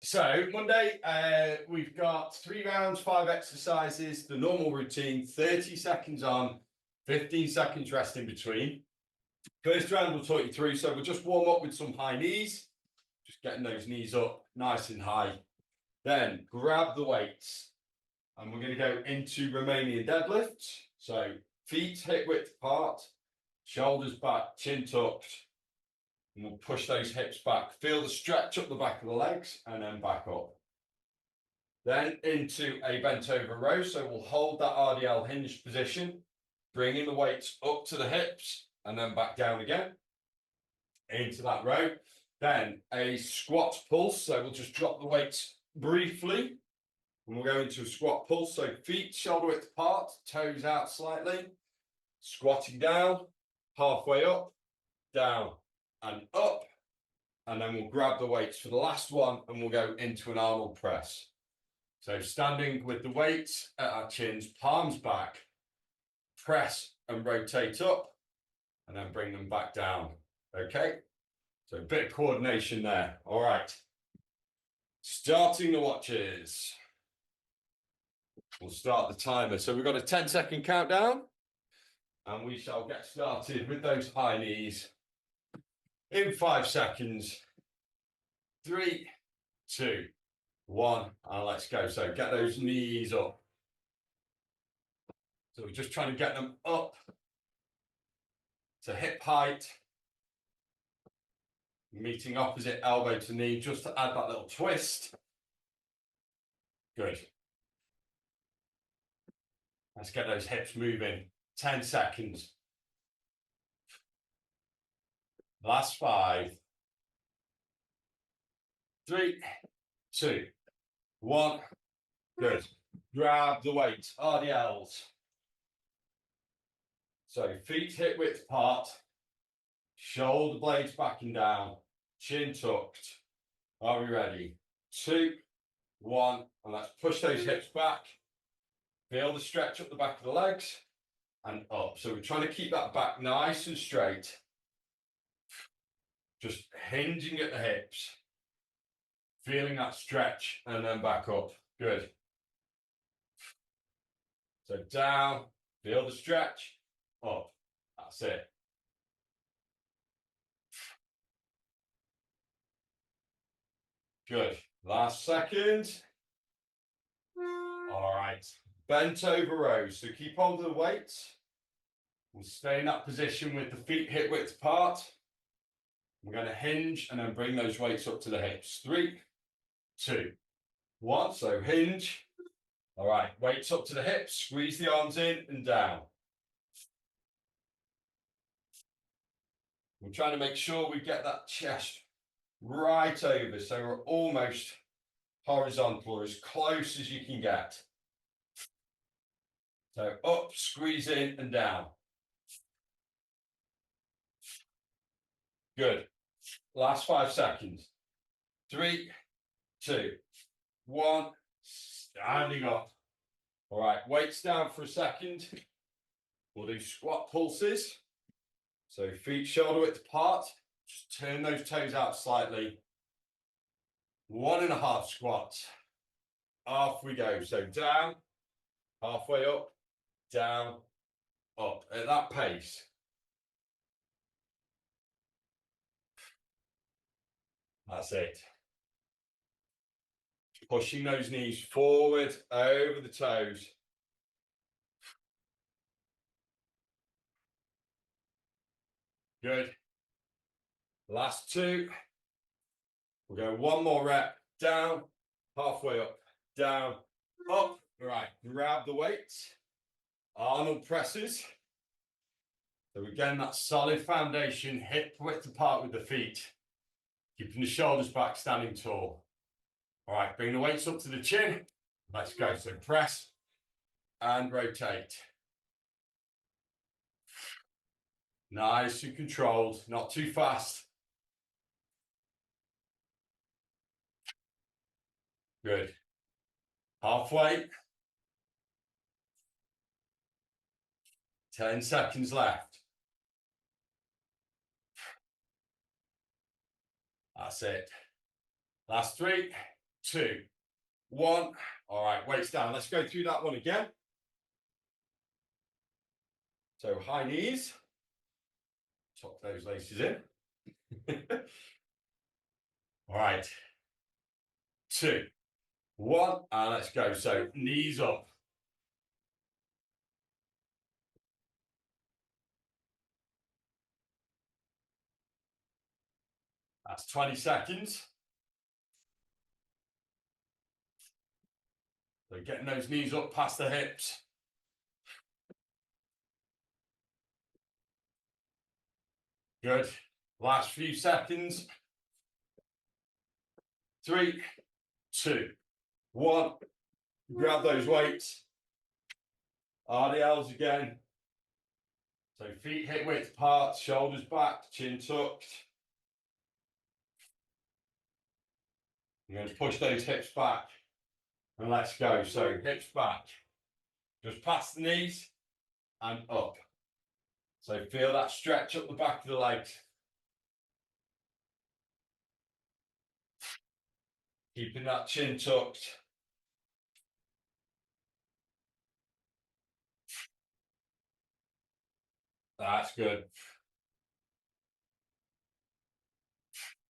So Monday, we've got 3 rounds, 5 exercises, the normal routine, 30 seconds on, 15 seconds rest in between. First round we'll talk you through, so we'll just warm up with some high knees, just getting those knees up nice and high. Then grab the weights and we're going to go into Romanian deadlifts. So feet hip width apart, shoulders back, chin tucked. And we'll push those hips back. Feel the stretch up the back of the legs and then back up. Then into a bent over row. So we'll hold that RDL hinged position, bringing the weights up to the hips and then back down again into that row. Then a squat pulse. So we'll just drop the weights briefly and we'll go into a squat pulse. So feet shoulder width apart, toes out slightly, squatting down, halfway up, down, and up, and then we'll grab the weights for the last one and we'll go into an Arnold press. So standing with the weights at our chins, palms back, press and rotate up, and then bring them back down. Okay, so a bit of coordination there. All right, starting the watches. We'll start the timer. So we've got a 10-second countdown and we shall get started with those high knees in 5 seconds. 3, 2, 1, and let's go. So get those knees up. So we're just trying to get them up to hip height, meeting opposite elbow to knee, just to add that little twist. Good. Let's get those hips moving. 10 seconds. Last 5. 3, 2, 1. Good. Grab the weight, RDLs. So feet hip width apart, shoulder blades back and down, chin tucked. Are we ready? 2, 1, and let's push those hips back. Feel the stretch up the back of the legs and up. So we're trying to keep that back nice and straight. Just hinging at the hips. Feeling that stretch and then back up. Good. So down, feel the stretch, up. That's it. Good. Last second. All right. Bent over rows. So keep hold of the weights. We'll stay in that position with the feet hip width apart. We're going to hinge and then bring those weights up to the hips. 3, 2, 1. So hinge. All right. Weights up to the hips. Squeeze the arms in and down. We're trying to make sure we get that chest right over. So we're almost horizontal or as close as you can get. So up, squeeze in and down. Good. Last 5 seconds. 3, 2, 1. Standing up. All right, weights down for a second. We'll do squat pulses. So feet shoulder width apart. Just turn those toes out slightly. 1.5 squats. Off we go. So down, halfway up, down, up. At that pace. That's it. Pushing those knees forward, over the toes. Good. Last 2. We'll go 1 more rep. Down, halfway up, down, up. All right, grab the weights. Arnold presses. So again, that solid foundation, hip width apart with the feet. Keeping the shoulders back, standing tall. All right, bring the weights up to the chin. Let's go. So press and rotate. Nice and controlled, not too fast. Good. Halfway. 10 seconds left. That's it. Last 3, 2, 1. All right, weights down. Let's go through that one again. So high knees, tuck those laces in. All right, 2, 1, and let's go. So knees up. That's 20 seconds. So getting those knees up past the hips. Good. Last few seconds. 3, 2, 1. Grab those weights. RDLs again. So feet hip width apart, shoulders back, chin tucked. You're going to push those hips back and let's go. So hips back, just past the knees and up. So feel that stretch up the back of the legs. Keeping that chin tucked. That's good.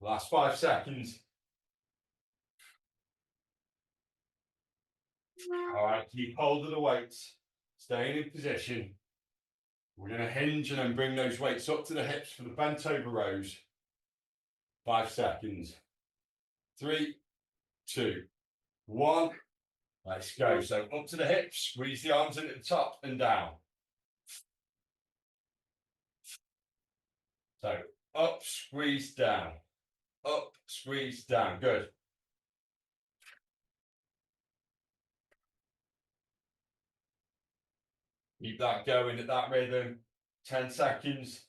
Last 5 seconds. All right, keep hold of the weights, staying in position. We're going to hinge and then bring those weights up to the hips for the bent over rows. 5 seconds. 3, 2, 1. Let's go. So up to the hips, squeeze the arms into the top and down. So up, squeeze down. Up, squeeze down. Good. Keep that going at that rhythm. 10 seconds.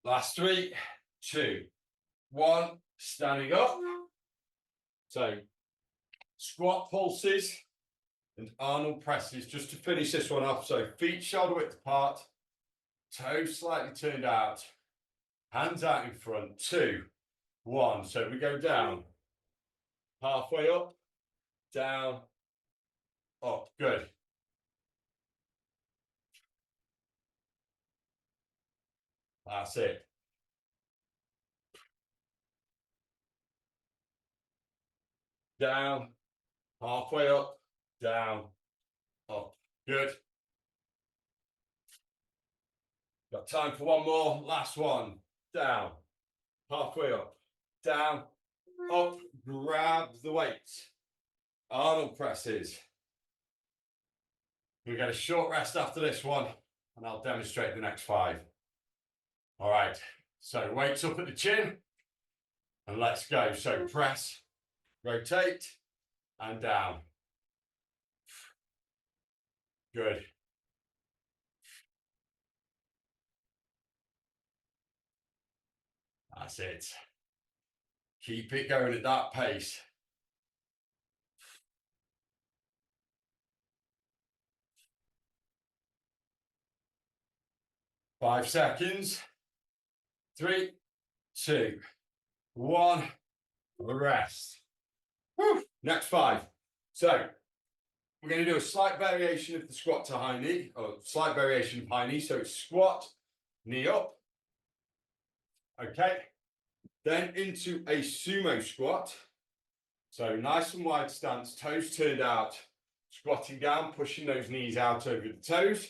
Last 3, 2, 1. Standing up. So squat pulses and Arnold presses just to finish this one off. So feet shoulder width apart, toes slightly turned out, hands out in front. 2, 1. So we go down, halfway up, down, up. Good. That's it. Down, halfway up, down, up. Good. Got time for one more. Last one. Down, halfway up, down, up. Grab the weights. Arnold presses. We get a short rest after this one, and I'll demonstrate the next 5. All right. So weights up at the chin, and let's go. So press, rotate, and down. Good. That's it. Keep it going at that pace. 5 seconds. 3, 2, 1. Rest. Woo. Next 5. So we're going to do a slight variation of the squat to high knee, or slight variation of high knee. So it's squat, knee up. Okay. Then into a sumo squat. So nice and wide stance, toes turned out, squatting down, pushing those knees out over the toes.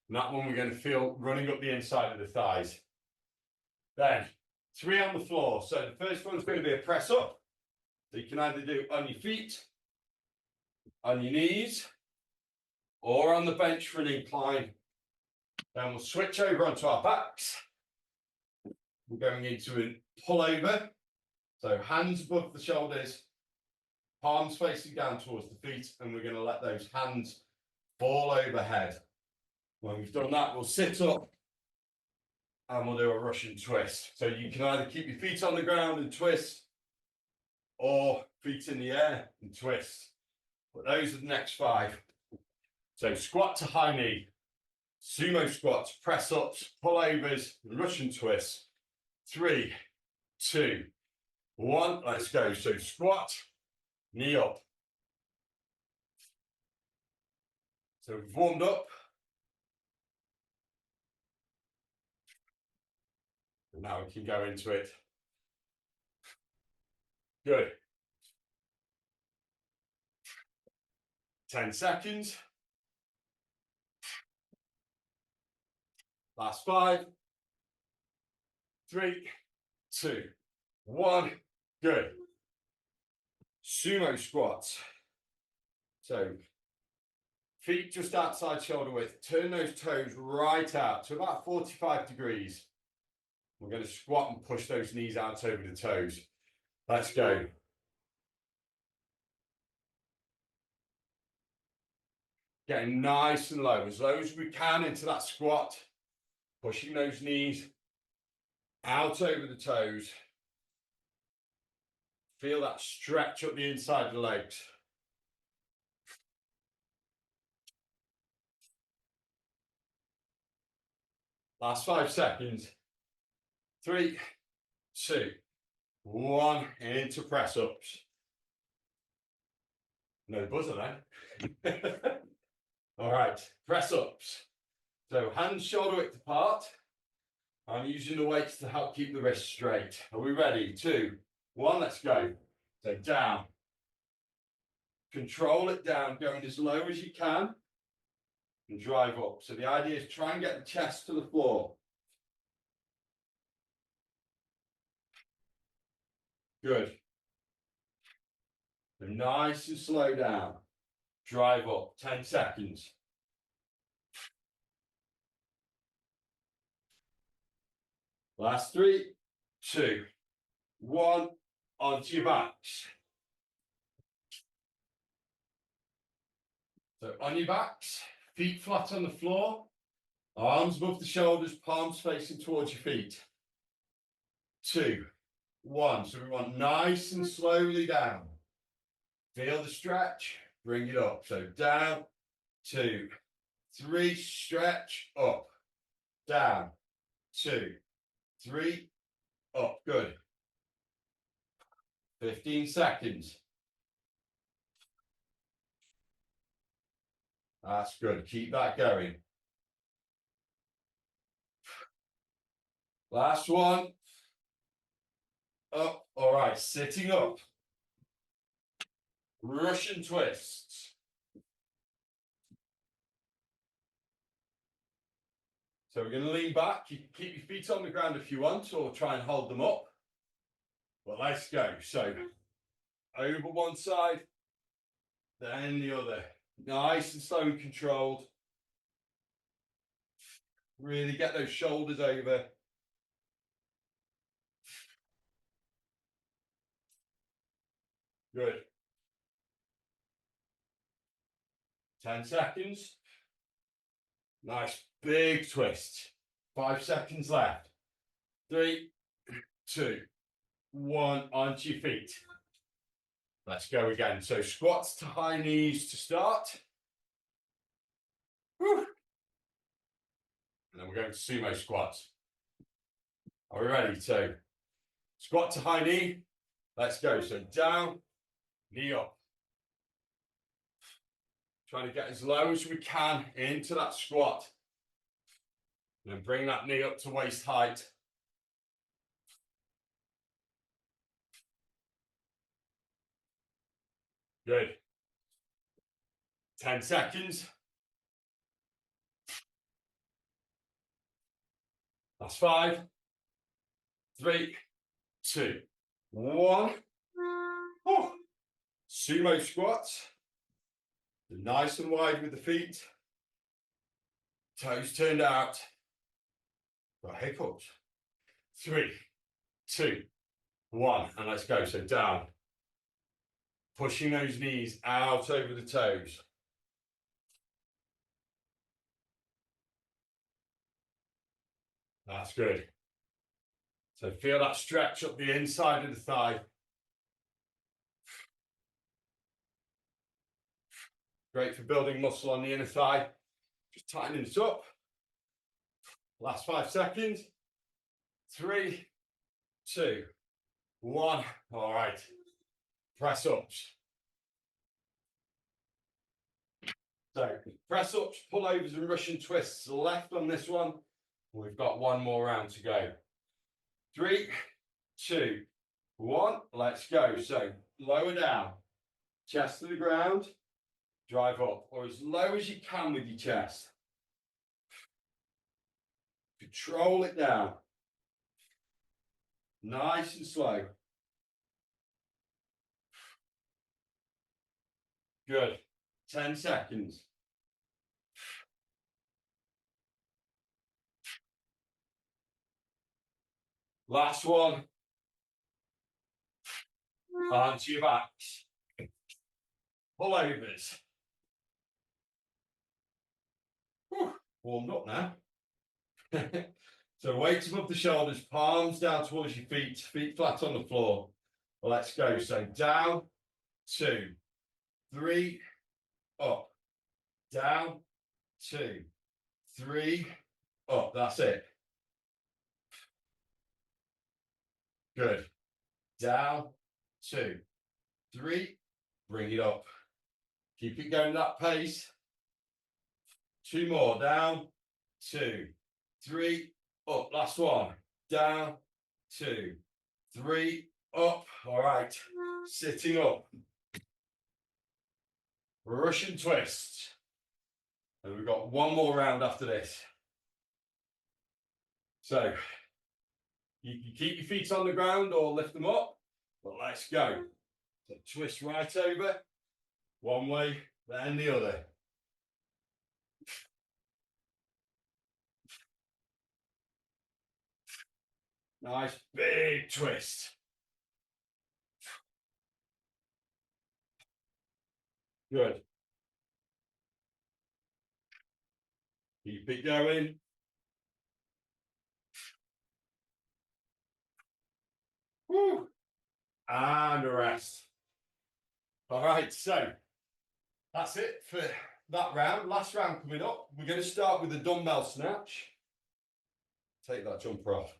And that one we're going to feel running up the inside of the thighs. Then 3 on the floor. So the first one's going to be a press up. So you can either do on your feet, on your knees, or on the bench for an incline. Then we'll switch over onto our backs. We're going into a pull over. So hands above the shoulders, palms facing down towards the feet, and we're going to let those hands fall overhead. When we've done that, we'll sit up and we'll do a Russian twist. So you can either keep your feet on the ground and twist, or feet in the air and twist. But those are the next 5. So squat to high knee, sumo squats, press ups, pull overs, Russian twists. 3, 2, 1. Let's go. So squat, knee up. So we've warmed up. And now we can go into it. Good. 10 seconds. Last 5, 3, 2, 1. Good. Sumo squats. So feet just outside shoulder width. Turn those toes right out to about 45 degrees. We're going to squat and push those knees out over the toes. Let's go. Getting nice and low as we can into that squat. Pushing those knees out over the toes. Feel that stretch up the inside of the legs. Last 5 seconds. 3, 2, 1. Into press ups. No buzzer then. All right, press ups. So hands shoulder width apart. I'm using the weights to help keep the wrists straight. Are we ready? 2, 1, let's go. So down. Control it down, going as low as you can. And drive up. So the idea is try and get the chest to the floor. Good. So nice and slow down. Drive up. 10 seconds. Last 3, 2, 1. Onto your backs. So on your backs, feet flat on the floor, arms above the shoulders, palms facing towards your feet. 2, 1. So we want nice and slowly down. Feel the stretch, bring it up. So down, 2, 3, stretch, up, down, 2, 3, up. Good. 15 seconds. That's good. Keep that going. Last one. Up. All right. Sitting up. Russian twists. So we're going to lean back. You can keep your feet on the ground if you want, or try and hold them up. But let's go. So over one side, then the other. Nice and slow and controlled. Really get those shoulders over. Good. 10 seconds. Nice big twist. 5 seconds left. 3, 2, 1. Onto your feet. Let's go again. So squats to high knees to start. Whew. And then we're going to sumo squats. Are we ready? So squat to high knee. Let's go. So down, knee up. Trying to get as low as we can into that squat. And then bring that knee up to waist height. Good. 10 seconds. That's 5, 3, 2, 1. Oh. Sumo squats. Nice and wide with the feet. Toes turned out. Got hiccups. 3, 2, 1. And let's go. So down. Pushing those knees out over the toes. That's good. So feel that stretch up the inside of the thigh. Great for building muscle on the inner thigh. Just tightening it up. Last 5 seconds. 3, 2, 1. All right. Press ups. So press ups, pullovers, and Russian twists left on this one. We've got one more round to go. 3, 2, 1. Let's go. So lower down, chest to the ground, drive up, or as low as you can with your chest. Control it down. Nice and slow. Good. 10 seconds. Last one. Onto your backs. Pullovers. Warmed up now. So weights above the shoulders, palms down towards your feet, feet flat on the floor. Let's go. So down, 2, 3, up. Down, 2, 3, up. That's it. Good. Down, 2, 3, bring it up. Keep it going that pace. 2 more. Down, 2, 3, up. Last one. Down, 2, 3, up. All right. Sitting up. Russian twists. And we've got one more round after this. So you can keep your feet on the ground or lift them up, but let's go. So twist right over, one way, then the other. Nice big twist. Good. Keep it going. Woo. And rest. All right, so that's it for that round. Last round coming up. We're going to start with the dumbbell snatch. Take that jumper off.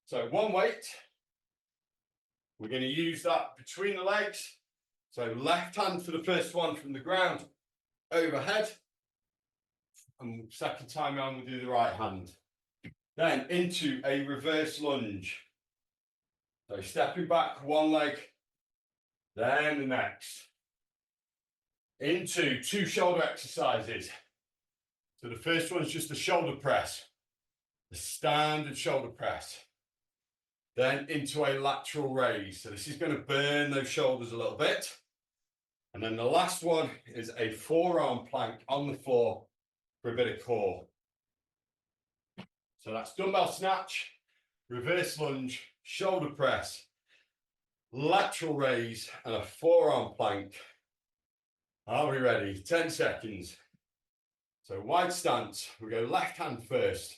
So one weight. We're going to use that between the legs. So left hand for the first one from the ground overhead. And second time around, we'll do the right hand. Then into a reverse lunge. So stepping back one leg, then the next. Into 2 shoulder exercises. So the first one's just the shoulder press, the standard shoulder press. Then into a lateral raise. So this is going to burn those shoulders a little bit. And then the last one is a forearm plank on the floor for a bit of core. So that's dumbbell snatch, reverse lunge, shoulder press, lateral raise, and a forearm plank. Are we ready? 10 seconds. So wide stance. We go left hand first.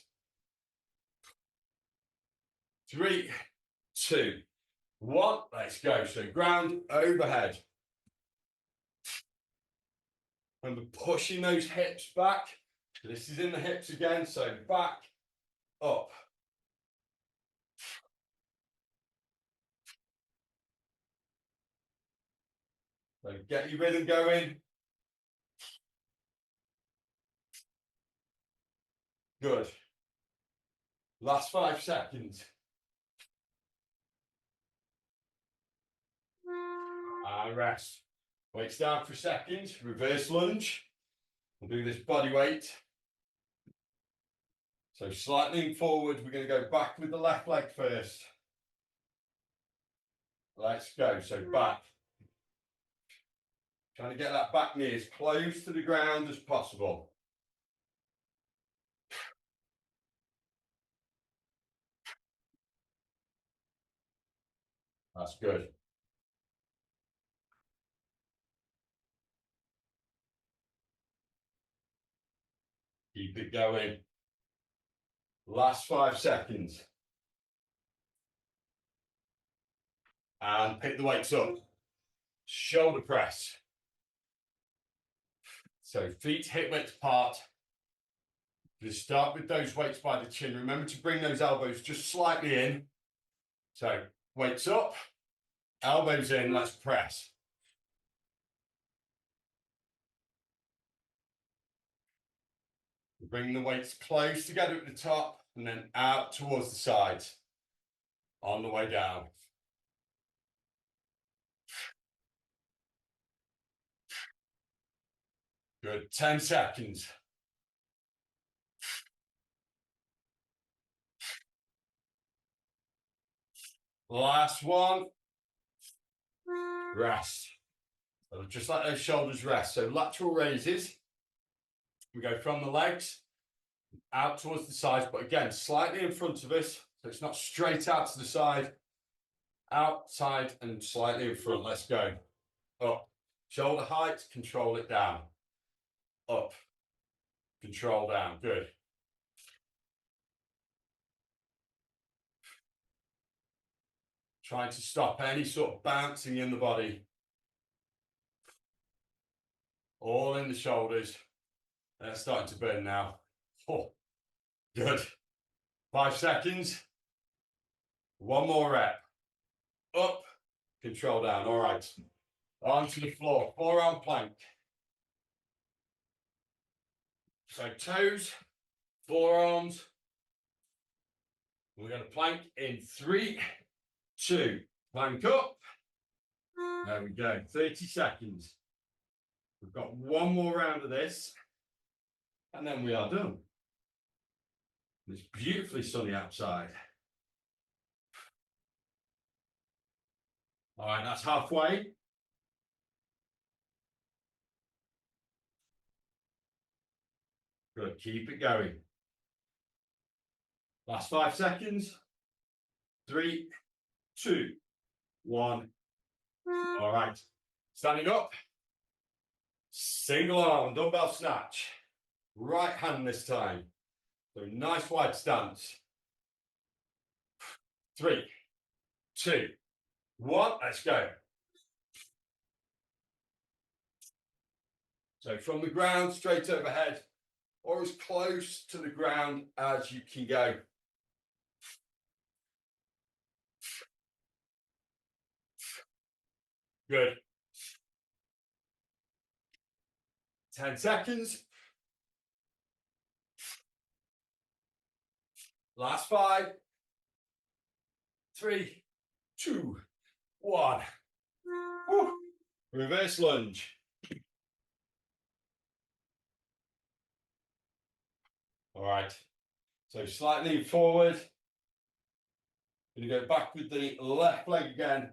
3, 2, 1. Let's go. So ground overhead. Remember pushing those hips back. This is in the hips again. So back, up. So get your rhythm going. Good. Last 5 seconds. And rest. Weights down for a second. Reverse lunge. We'll do this body weight. So slightly forward. We're going to go back with the left leg first. Let's go. So back. Trying to get that back knee as close to the ground as possible. That's good. Keep it going. Last 5 seconds. And pick the weights up. Shoulder press. So feet hip width apart. Just start with those weights by the chin. Remember to bring those elbows just slightly in. So weights up, elbows in, let's press. Bring the weights close together at the top and then out towards the sides on the way down. Good, 10 seconds. Last one. Rest. So just let those shoulders rest. So lateral raises. We go from the legs out towards the sides, but again, slightly in front of us. So it's not straight out to the side, outside and slightly in front. Let's go. Up. Shoulder height, control it down. Up. Control down. Good. Trying to stop any sort of bouncing in the body. All in the shoulders. They're starting to burn now. Oh, good. 5 seconds. One more rep. Up. Control down. All right. Onto the floor. Forearm plank. So toes, forearms. We're going to plank in 3, 2. Plank up. There we go. 30 seconds. We've got one more round of this. And then we are done. It's beautifully sunny outside. All right, that's halfway. Good, keep it going. Last 5 seconds. 3, 2, 1. All right, standing up. Single arm dumbbell snatch. Right hand this time. So nice wide stance. 3, 2, 1. Let's go. So from the ground straight overhead, or as close to the ground as you can go. Good. 10 seconds. Last 5, 3, 2, 1. Woo. Reverse lunge. All right. So slightly forward. Going to go back with the left leg again.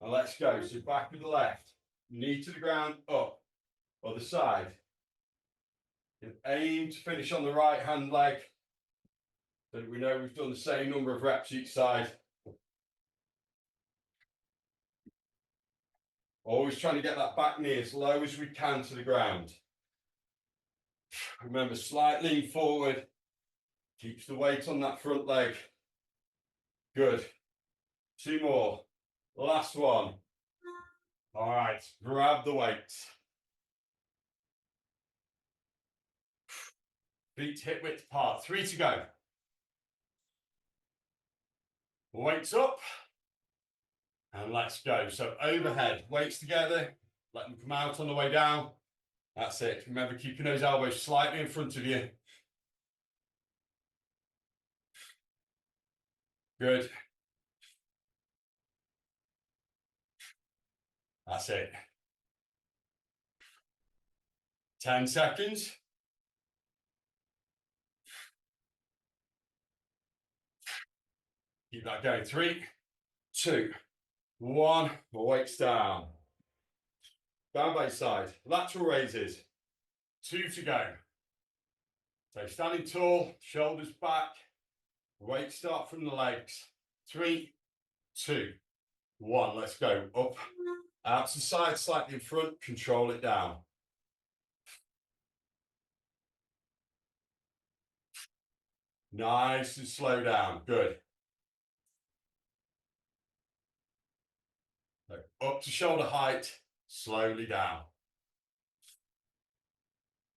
And let's go. So back with the left. Knee to the ground, up. Other side. Aim to finish on the right hand leg. So that we know we've done the same number of reps each side. Always trying to get that back knee as low as we can to the ground. Remember, slight lean forward. Keeps the weight on that front leg. Good. 2 more. Last one. All right, grab the weights. Feet hip width apart. 3 to go. Weights up. And let's go. So overhead, weights together. Let them come out on the way down. That's it. Remember, keeping those elbows slightly in front of you. Good. That's it. 10 seconds. Keep that going. 3, 2, 1. Weights down. Down by side. Lateral raises. 2 to go. So standing tall, shoulders back. Weight start from the legs. 3, 2, 1. Let's go. Up. Out to the side, slightly in front. Control it down. Nice and slow down. Good. So up to shoulder height. Slowly down.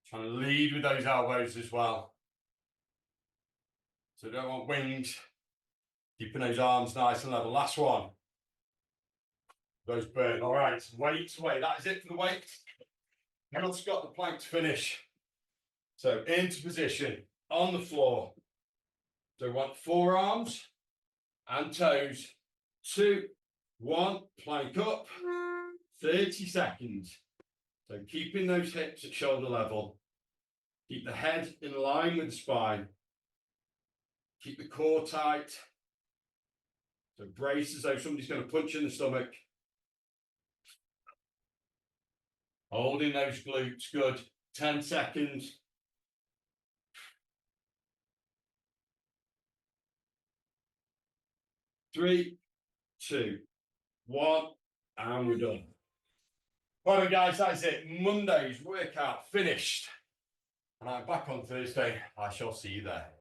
Trying to lead with those elbows as well. So don't want wings Keeping those arms nice and level. Last one. Those burn. All right, weights away. That is it for the weights. Everyone's got the plank to finish. So into position on the floor. So we want forearms and toes. 2, 1, plank up. 30 seconds. So keeping those hips at shoulder level. Keep the head in line with the spine. Keep the core tight. So brace as though somebody's going to punch you in the stomach. Holding those glutes, good. 10 seconds. 3, 2, 1, and we're done. Well, guys, that's it. Monday's workout finished. And I'm back on Thursday. I shall see you there.